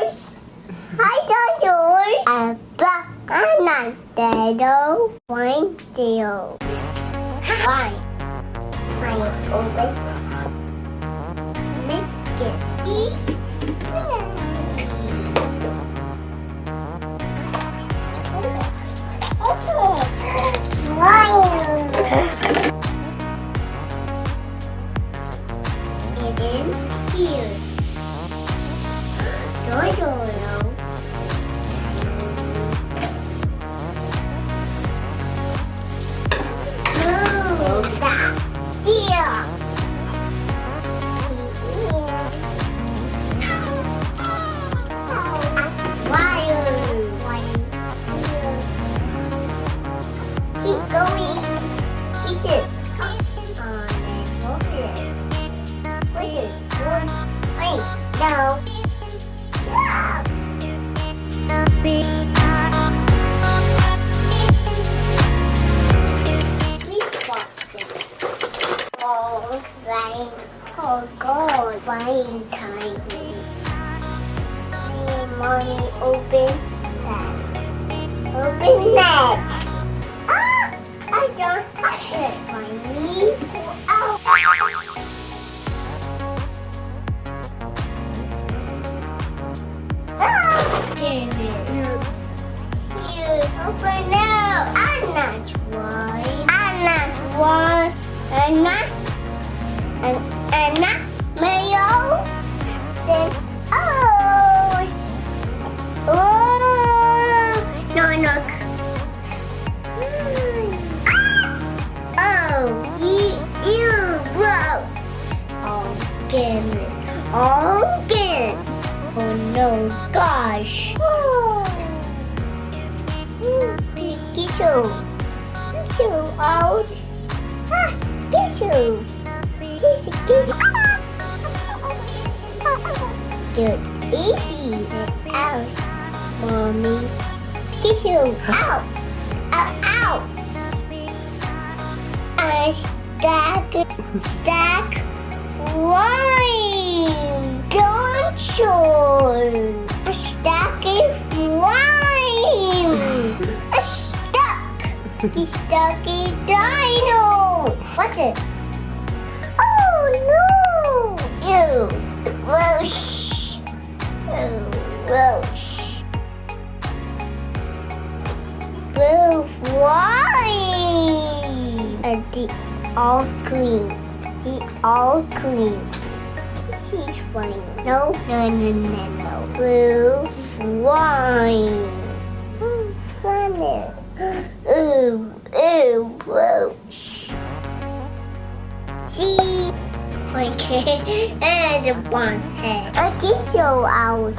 dinosaurs. Hi, dinosaurs. Banana tail. One tail. Fine. Fine. Open. Make it eat. And then here. Dinosaur. Move that deer. Keep going. This is on and over it. What is one? Wait, no. Yeah. Please watch it. Oh, rain. Oh, God. Rain time. Hey, Mommy, open that. Open that. I don't touch it, Mommy. Ow. Get it. Here, open now. I'm not one. I'm not one. I'm not Mayo. Then, no, no. Again. Oh no, gosh. Get you out. Get you. Get easy out, Mommy. Get you out. Out. Stack. Wine. Don't you? A stack of wine. A stuck. The stucky dino. What's it? Oh no! Ew. Gross. Gross. Wine. The all green. All clean. This is wine. No. Blue wine. Funny. Gross. See? Okay. And one head. I get you out.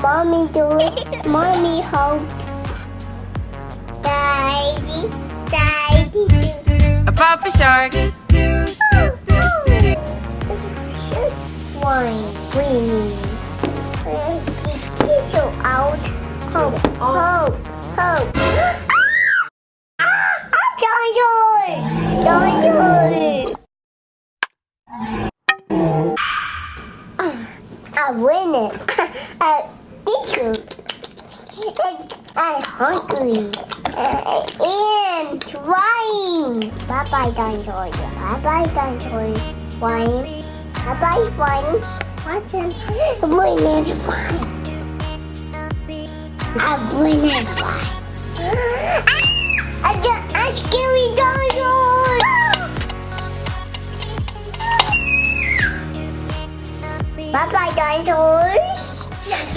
Mommy do it. Mommy help. Daddy. A papa shark. Wine, green. Get you out. Hope. Dinosaur. I win it. Get you. I'm hungry. And wine. Bye-bye, dinosaur. Bye-bye, dinosaur. Wine. Bye-bye, wine. Watch him. Win it, wine. I win it, wine. I'm scary dinosaur. Bye-bye, dinosaurs. Shut